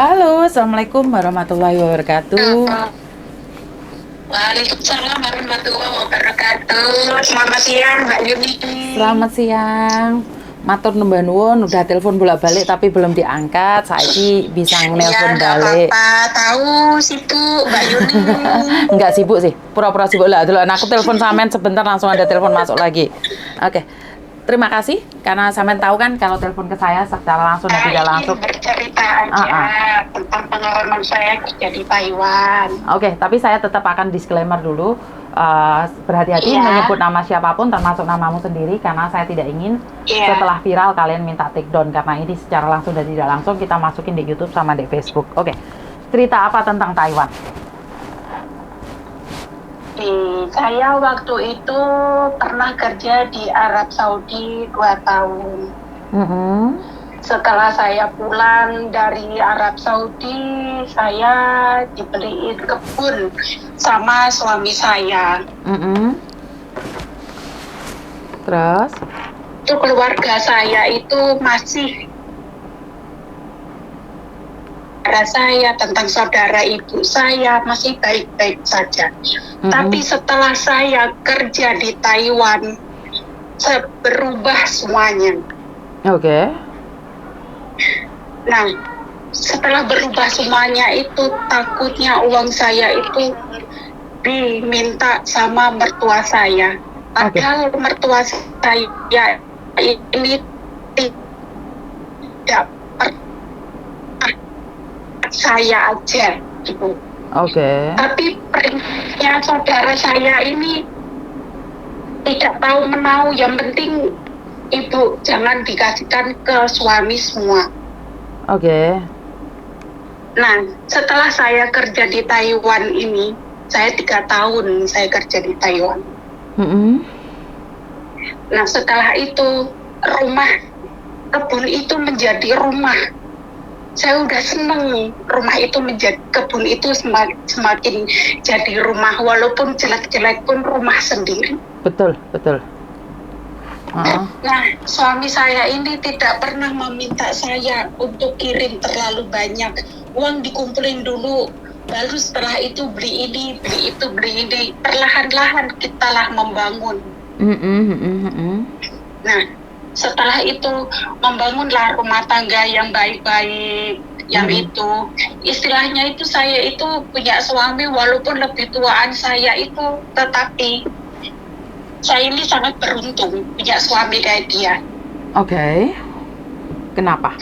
Halo, Assalamualaikum warahmatullahi wabarakatuh. Waalaikumsalam warahmatullahi wabarakatuh. Selamat siang, Mbak Yuni. Selamat siang. Matur numbun nuwun, udah telepon bolak-balik tapi belum diangkat. Saiki bisa Ya, nelpon nggak balik. apa-apa. Tahu sibuk, Mbak Yuni. Enggak sibuk sih, pura-pura sibuk lah. Dulu aku telepon sampean sebentar langsung ada telepon masuk lagi. Oke. Terima kasih karena sampean tahu kan kalau telepon ke saya secara langsung dan tidak Saya langsung. ingin bercerita aja tentang pengalaman saya kerja di Taiwan. Oke, tapi saya tetap akan disclaimer dulu. Berhati-hati Iya. menyebut nama siapapun termasuk namamu sendiri karena saya tidak ingin Iya. setelah viral kalian minta take down karena ini secara langsung dan tidak langsung kita masukin di YouTube sama di Facebook. Oke. Cerita apa tentang Taiwan? Saya waktu itu pernah kerja di Arab Saudi 2 tahun. Mm-hmm. Setelah saya pulang dari Arab Saudi, saya dibeliin kebun sama suami saya. Mm-hmm. Terus? Itu keluarga saya itu masih saya tentang saudara ibu saya masih baik-baik saja. Tapi setelah saya kerja di Taiwan, berubah semuanya. Oke. Nah, setelah berubah semuanya itu takutnya uang saya itu diminta sama mertua saya. Padahal mertua saya ini tidak pernah saya aja gitu. Oke. Tapi prinsipnya saudara saya ini tidak tahu menau, yang penting ibu jangan dikasihkan ke suami semua. Oke. Nah, setelah saya kerja di Taiwan ini, saya 3 tahun saya kerja di Taiwan. Mm-hmm. Nah, setelah itu rumah kebun itu menjadi rumah. Saya udah seneng rumah itu menjadi kebun itu semakin jadi rumah, walaupun jelek-jelek pun rumah sendiri. Betul, betul. Nah, suami saya ini tidak pernah meminta saya untuk kirim terlalu banyak. Uang dikumpulin dulu, baru setelah itu beli ini, beli itu, beli ini. Perlahan-lahan kitalah membangun. Nah, setelah itu membangunlah rumah tangga yang baik-baik. Yang itu, istilahnya itu saya itu punya suami walaupun lebih tuaan saya itu, tetapi saya ini sangat beruntung punya suami kayak dia. Oke. Kenapa?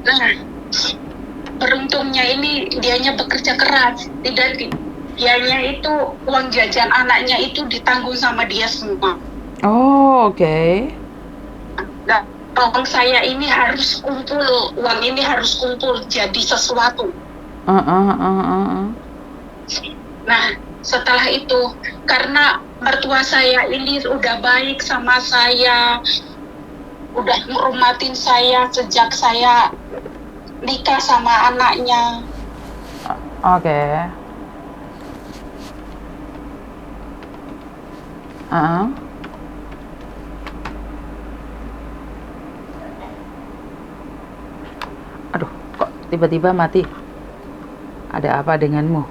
Nah, beruntungnya ini dianya bekerja keras, dianya itu uang jajan anaknya itu ditanggung sama dia semua. Oh, oke. Nah, uang saya ini harus kumpul, uang ini harus kumpul jadi sesuatu. Nah, setelah itu karena mertua saya ini udah baik sama saya, udah ngurmatin saya sejak saya nikah sama anaknya. Oke. Aduh, kok tiba-tiba mati? Ada apa denganmu?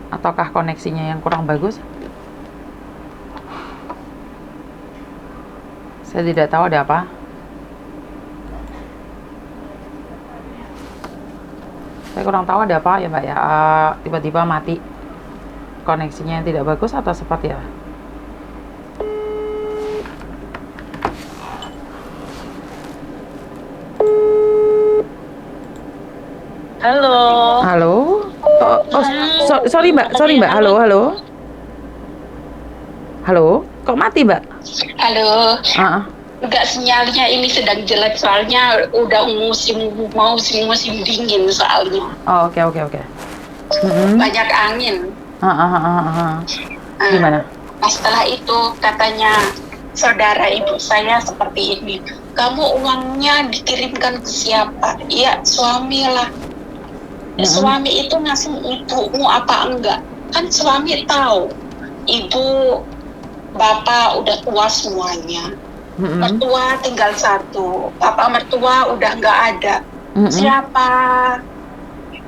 Ataukah koneksinya yang kurang bagus? Saya tidak tahu ada apa. Saya kurang tahu ada apa ya Mbak ya. Tiba-tiba mati. Koneksinya yang tidak bagus atau seperti apa? Halo. Halo? Sorry Mbak. Halo. Halo? Kok mati Mbak? Halo. Enggak, sinyalnya ini sedang jelek soalnya udah musim dingin soalnya. Oh, oke. Banyak angin. Gimana? Nah, setelah itu katanya saudara ibu saya seperti ini. Kamu uangnya dikirimkan ke siapa? Iya, suami lah. Suami itu ngasih ibumu apa enggak? Kan suami tahu ibu bapak udah tua semuanya. Mertua tinggal satu, bapak mertua udah nggak ada. Siapa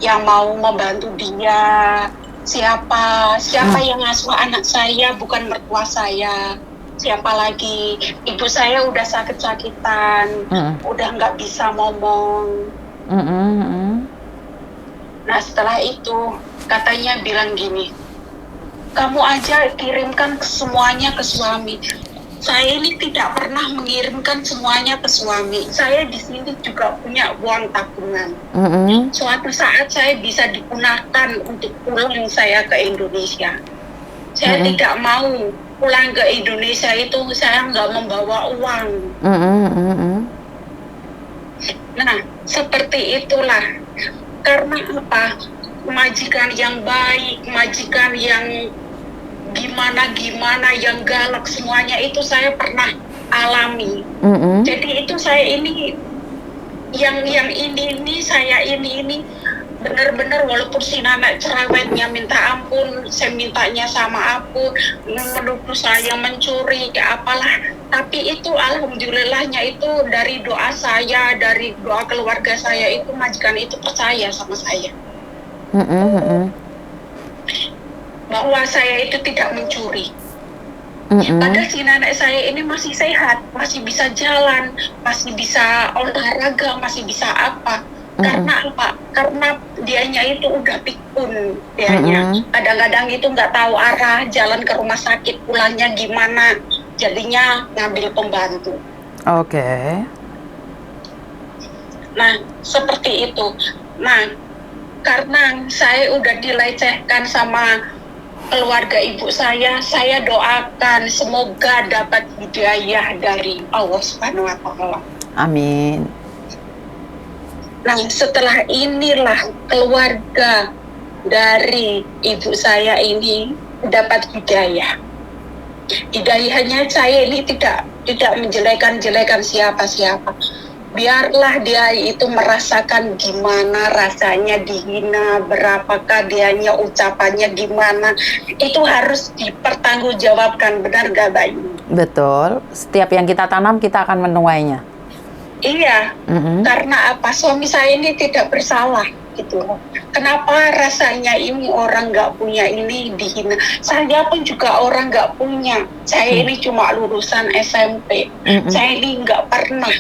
yang mau membantu dia? Siapa yang ngasuh anak saya bukan mertua saya? Siapa lagi? Ibu saya udah sakit-sakitan, udah nggak bisa ngomong. Nah setelah itu katanya bilang gini, kamu aja kirimkan semuanya ke suami. Saya ini tidak pernah mengirimkan semuanya ke suami. Saya di sini juga punya uang tabungan. Suatu saat saya bisa digunakan untuk pulang saya ke Indonesia. Saya tidak mau pulang ke Indonesia itu saya nggak membawa uang. Nah, seperti itulah. Karena apa? Majikan yang baik, majikan yang gimana yang galak, semuanya itu saya pernah alami. Jadi itu saya ini yang ini saya ini benar-benar walaupun si nenek cerewetnya minta ampun, saya mintanya sama aku, menuduh saya mencuri, apalah. Tapi itu alhamdulillahnya itu dari doa saya, dari doa keluarga saya itu majikan itu percaya sama saya. Bahwa saya itu tidak mencuri. Padahal si nenek saya ini masih sehat, masih bisa jalan, masih bisa olahraga, masih bisa apa. Karena apa? Karena dianya itu udah pikun, dianya. Kadang-kadang itu nggak tahu arah, jalan ke rumah sakit, pulangnya gimana. Jadinya ngambil pembantu. Oke. Nah, seperti itu. Nah, karena saya udah dilecehkan sama keluarga ibu saya doakan semoga dapat hidayah dari Allah Subhanahu wa Ta'ala. Amin. Nah, setelah inilah keluarga dari ibu saya ini dapat hidayah. Hidayahnya saya ini tidak menjelekan siapa-siapa. Biarlah dia itu merasakan gimana rasanya dihina, berapakah dianya ucapannya gimana. Itu harus dipertanggungjawabkan, benar gak Mbak Yuni? Betul, setiap yang kita tanam kita akan menuainya. Iya, karena apa? Suami saya ini tidak bersalah gitu loh. Kenapa rasanya ini orang nggak punya ini dihina? Saya pun juga orang nggak punya. Saya ini cuma lulusan SMP. Saya ini nggak pernah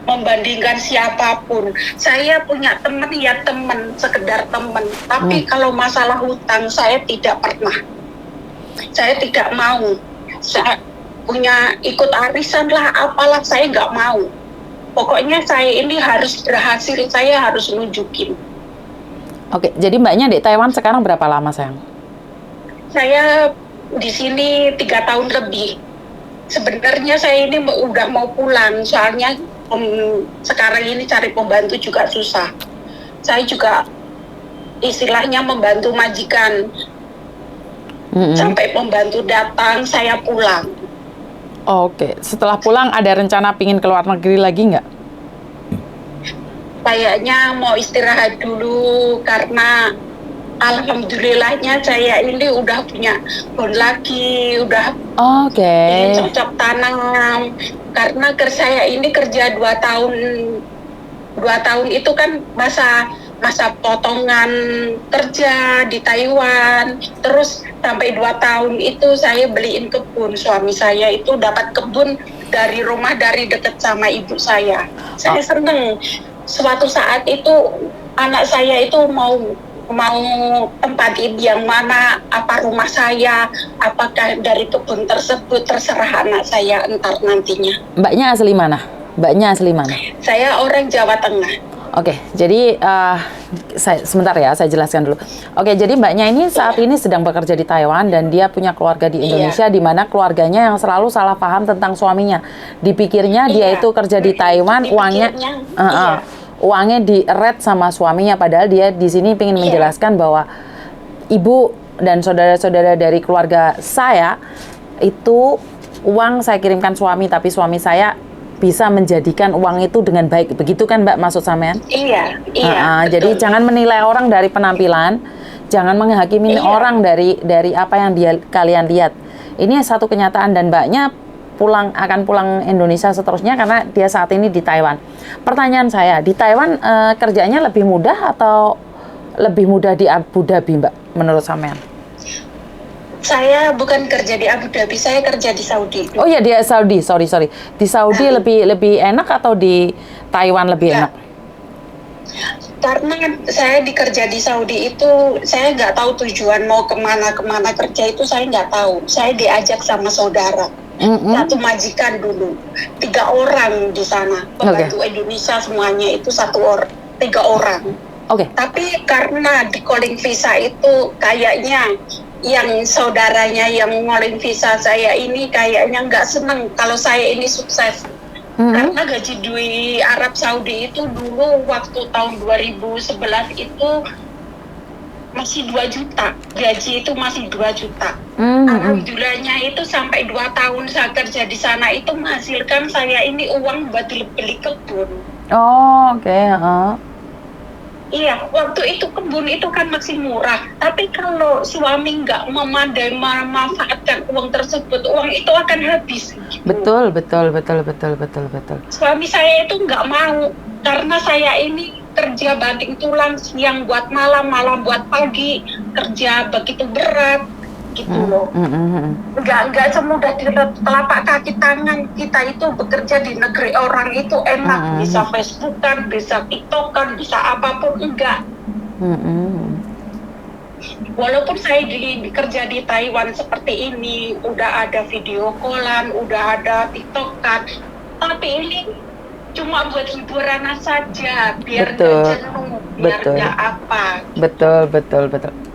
membandingkan siapapun. Saya punya teman ya teman, sekedar teman. Tapi kalau masalah hutang saya tidak pernah. Saya tidak mau. Saya punya ikut arisan lah, apalah saya nggak mau. Pokoknya saya ini harus berhasil, saya harus nunjukin. Oke, jadi mbaknya di Taiwan sekarang berapa lama sayang? Saya di sini 3 tahun lebih. Sebenarnya saya ini udah mau pulang, soalnya sekarang ini cari pembantu juga susah. Saya juga istilahnya membantu majikan. Sampai pembantu datang, saya pulang. Oke, setelah pulang ada rencana pingin ke luar negeri lagi nggak? Kayaknya mau istirahat dulu karena alhamdulillahnya saya ini udah punya kebun lagi, udah cocok tanam. Karena saya ini kerja 2 tahun itu kan masa potongan kerja di Taiwan. Terus sampai 2 tahun itu saya beliin kebun. Suami saya itu dapat kebun dari rumah dari dekat sama ibu saya. Saya seneng. Suatu saat itu anak saya itu mau tempatin yang mana, apa rumah saya, apakah dari kebun tersebut, terserah anak saya entar nantinya. Mbaknya asli mana? Saya orang Jawa Tengah. Oke, jadi sebentar ya, saya jelaskan dulu. Oke, jadi mbaknya ini saat ini sedang bekerja di Taiwan dan dia punya keluarga di Indonesia, di mana keluarganya yang selalu salah paham tentang suaminya. Dipikirnya dia itu kerja di Taiwan, uangnya di-red sama suaminya, padahal dia di sini ingin menjelaskan bahwa ibu dan saudara-saudara dari keluarga saya itu uang saya kirimkan suami, tapi suami saya bisa menjadikan uang itu dengan baik. Begitu kan Mbak maksud sampean? Iya. Jadi jangan menilai orang dari penampilan, jangan menghakimi orang dari apa yang kalian lihat. Ini satu kenyataan dan Mbaknya akan pulang Indonesia seterusnya karena dia saat ini di Taiwan. Pertanyaan saya, di Taiwan kerjanya lebih mudah atau lebih mudah di Abu Dhabi, Mbak, menurut sampean? Saya bukan kerja di Abu Dhabi, saya kerja di Saudi. Oh ya, di Saudi, sorry. Di Saudi lebih enak atau di Taiwan lebih enak? Karena saya dikerja di Saudi itu, saya nggak tahu tujuan mau kemana kerja itu saya nggak tahu. Saya diajak sama saudara, satu majikan dulu, 3 orang di sana, pembantu Indonesia semuanya itu 3 orang. Oke. Tapi karena di calling visa itu kayaknya yang saudaranya yang calling visa saya ini kayaknya nggak seneng kalau saya ini sukses. Karena gaji di Arab Saudi itu dulu waktu tahun 2011 itu masih 2 juta. Gaji itu masih 2 juta. Alhamdulillahnya itu sampai 2 tahun saya kerja di sana itu menghasilkan saya ini uang buat beli kebun. Oh, oke. Iya, waktu itu kebun itu kan masih murah. Tapi kalau suami nggak memandai memanfaatkan uang tersebut, uang itu akan habis. Gitu. Betul. Suami saya itu nggak mau, karena saya ini kerja banting tulang, siang buat malam buat pagi, kerja begitu berat, gitu loh. Nggak semudah di telapak kaki tangan kita itu bekerja di negeri orang itu enak, bisa Facebookan, bisa TikTokan, bisa apapun, enggak. Walaupun saya bekerja di Taiwan seperti ini, udah ada video callan, udah ada TikTokan, tapi ini cuma buat hiburan saja, biar nggak jenuh, biar nggak apa. Betul.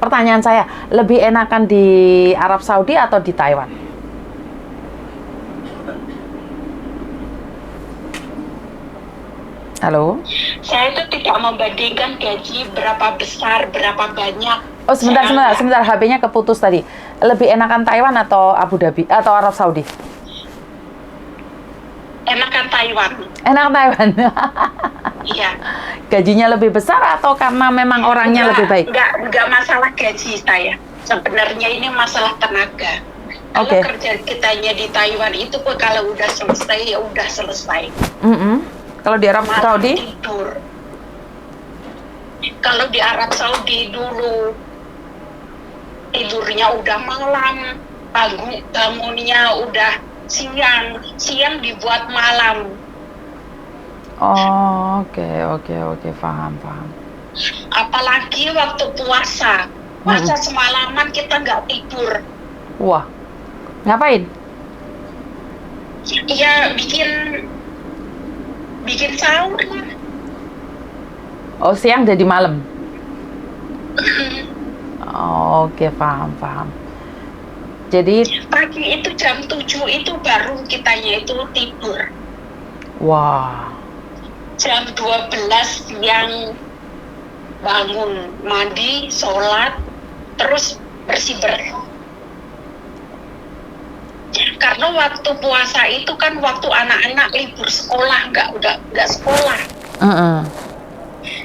Pertanyaan saya, lebih enakan di Arab Saudi atau di Taiwan? Halo? Saya itu tidak membandingkan gaji berapa besar, berapa banyak. Oh, sebentar, HP-nya keputus tadi. Lebih enakan Taiwan atau Abu Dhabi atau Arab Saudi? Enakan Taiwan. Enak Taiwan. Iya. Gajinya lebih besar atau karena memang orangnya lebih baik? Enggak masalah gaji saya. Sebenarnya ini masalah tenaga. Kalau kerja kitanya di Taiwan itu kalau udah selesai ya udah selesai. Kalau di Arab Saudi? Tidur. Kalau di Arab Saudi dulu tidurnya udah malam, bangunnya udah siang dibuat malam. Oh, oke, paham. Apalagi waktu puasa semalaman kita nggak tidur. Wah, ngapain? Iya, bikin sahur lah. Oh, siang jadi malam. Oke, paham. Jadi pagi itu jam 7 itu baru kitanya itu tidur. Wah. Jam 12 siang bangun, mandi, sholat, terus bersih. Karena waktu puasa itu kan waktu anak-anak libur sekolah, nggak sekolah.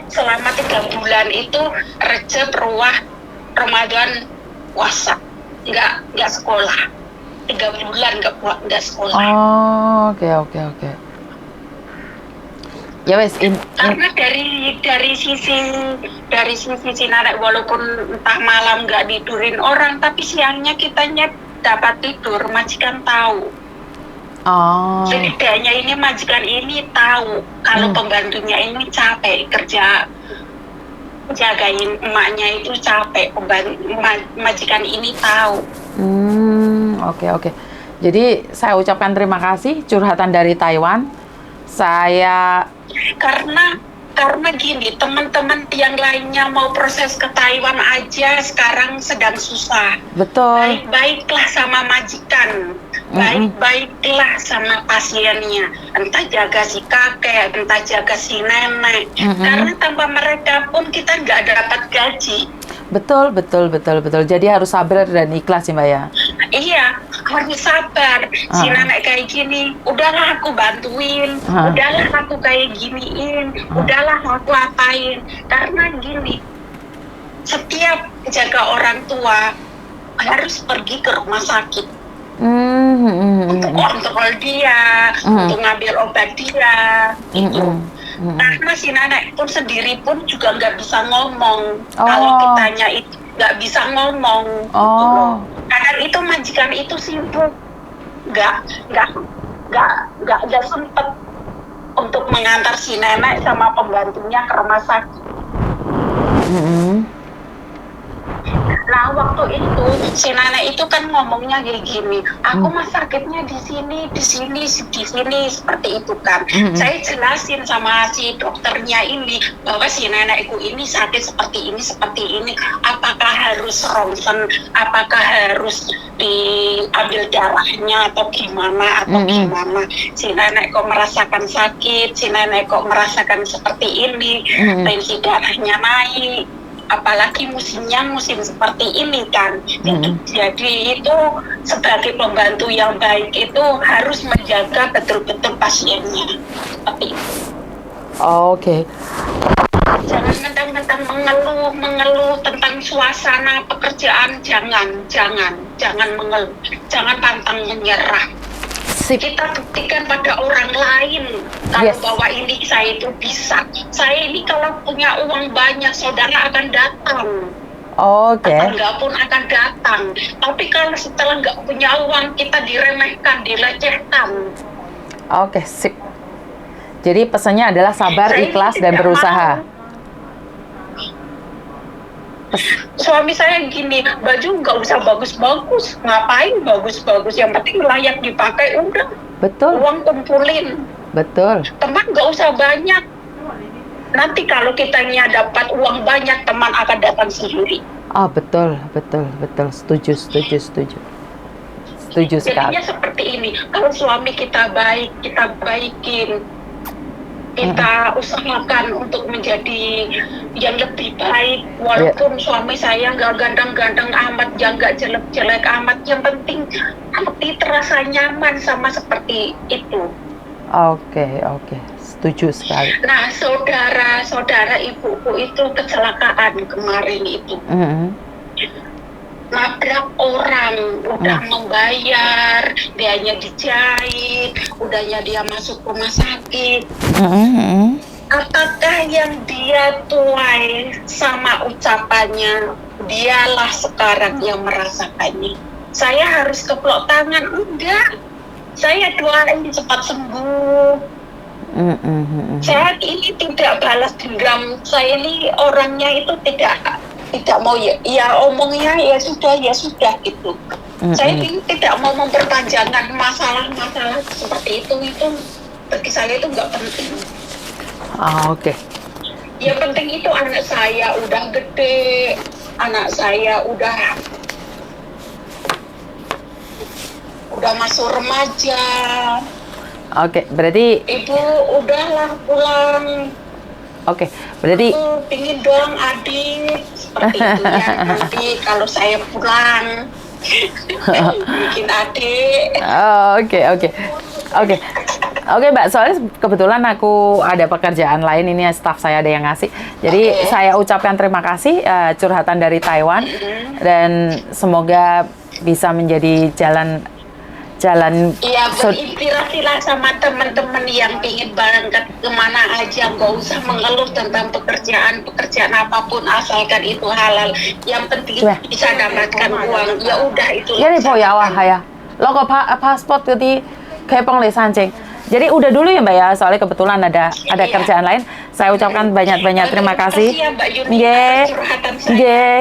Selama 3 bulan itu Rejab, Ruwah, Ramadan, puasa, nggak sekolah. 3 bulan nggak sekolah. Oh, oke. Ya wes, karena dari sisi Sinanek, walaupun entah malam nggak tidurin orang, tapi siangnya kitanya dapat tidur, majikan tahu. Setidaknya ini majikan ini tahu kalau pembantunya ini capek kerja, jagain emaknya itu capek, majikan ini tahu. Oke. Jadi saya ucapkan terima kasih curhatan dari Taiwan. Karena gini, teman-teman yang lainnya mau proses ke Taiwan aja sekarang sedang susah. Betul. Baik-baiklah sama majikan, baik-baiklah sama pasiennya, entah jaga si kakek, entah jaga si nenek. Karena tanpa mereka pun kita nggak dapat gaji. Betul. Jadi harus sabar dan ikhlas ya, Mbak ya. Iya, harus sabar. Si nenek kayak gini, udahlah aku bantuin, udahlah aku kayak giniin, udahlah aku apain. Karena gini, setiap jaga orang tua harus pergi ke rumah sakit. untuk kontrol dia, untuk ngambil obat dia, gitu. Karena si nenek pun sendiri pun juga nggak bisa ngomong. Kalau kitanya itu nggak bisa ngomong, gitu loh. Kadang itu majikan itu sibuk, nggak sempet untuk mengantar si nenek sama pembantunya ke rumah sakit. Nah waktu itu si nenek itu kan ngomongnya kayak gini, aku mah sakitnya di sini seperti itu kan. Saya jelasin sama si dokternya ini bahwa si nenekku ini sakit seperti ini. Apakah harus ronsen? Apakah harus diambil darahnya atau gimana? Si nenek kok merasakan sakit, si nenek kok merasakan seperti ini, tensi darahnya naik. Apalagi musim seperti ini kan. Jadi itu sebagai pembantu yang baik itu harus menjaga betul-betul pasiennya seperti itu. Oke. Jangan mentang-mentang mengeluh tentang suasana pekerjaan, jangan mengeluh, jangan pantang menyerah. Kita buktikan pada orang lain kalau bahwa ini saya itu bisa. Saya ini kalau punya uang banyak, saudara akan datang. Tetangga pun akan datang. Tapi kalau setelah nggak punya uang, kita diremehkan, dilecehkan. Oke, sip. Jadi pesannya adalah sabar, ikhlas, dan berusaha. Suami saya gini, baju nggak usah bagus-bagus, ngapain bagus-bagus, yang penting layak dipakai, udah. Betul. Uang kumpulin. Betul. Teman nggak usah banyak. Nanti kalau kitanya dapat uang banyak, teman akan datang sendiri. Betul. Setuju sekali. Jadinya seperti ini. Kalau suami kita baik, kita baikin. Kita usahakan untuk menjadi yang lebih baik. Walaupun suami saya nggak ganteng-ganteng amat, yang nggak jelek-jelek amat, yang penting hati terasa nyaman sama seperti itu. Oke. Setuju sekali. Nah, saudara ibuku itu kecelakaan kemarin itu. Nabrak orang, udah membayar, dianya dijahit, udahnya dia masuk rumah sakit. Apakah yang dia tuai sama ucapannya, dialah sekarang yang merasakannya? Saya harus keplok tangan? Enggak. Saya doain cepat sembuh. Saya ini tidak balas dendam. Saya ini orangnya itu tidak mau ya omongnya ya sudah gitu. Saya ini tidak mau memperpanjangkan masalah-masalah seperti itu bagi saya itu nggak penting. Oke. Yang penting itu anak saya udah gede, anak saya udah masuk remaja. Oke, berarti Ibu udahlah pulang. Oke, berarti Aku pingin dong adik seperti itu ya. Nanti kalau saya pulang bikin adik. Oke, Mbak. Soalnya kebetulan aku ada pekerjaan lain, ini staff saya ada yang ngasih. Jadi saya ucapkan terima kasih curhatan dari Taiwan dan semoga bisa menjadi jalan. Iya, berinspirasilah sama teman-teman yang pingin berangkat kemana aja, nggak usah mengeluh tentang pekerjaan apapun, asalkan itu halal. Yang penting bisa dapatkan uang, ya udah itu. Ya nih ya wah ya, lo kok paspor jadi kayak penglisan ceng. Jadi udah dulu ya Mbak ya, soalnya kebetulan ada kerjaan lain. Saya ucapkan banyak terima kasih.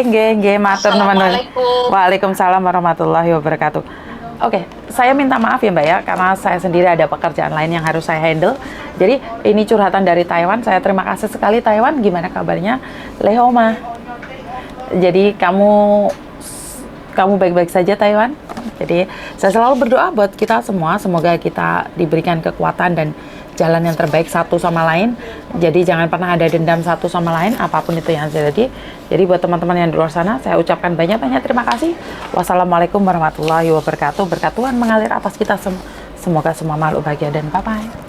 Nggih, matur teman-teman. Waalaikumsalam warahmatullahi wabarakatuh. Oke, saya minta maaf ya Mbak ya, karena saya sendiri ada pekerjaan lain yang harus saya handle. Jadi ini curhatan dari Taiwan. Saya terima kasih sekali Taiwan. Gimana kabarnya, Lehoma? Jadi kamu baik-baik saja Taiwan. Jadi saya selalu berdoa buat kita semua, semoga kita diberikan kekuatan dan jalan yang terbaik satu sama lain. Jadi jangan pernah ada dendam satu sama lain, apapun itu yang terjadi. Jadi buat teman-teman yang di luar sana, saya ucapkan banyak terima kasih. Wassalamualaikum warahmatullahi wabarakatuh. Berkat Tuhan mengalir atas kita semua. Semoga semua makhluk bahagia dan bye-bye.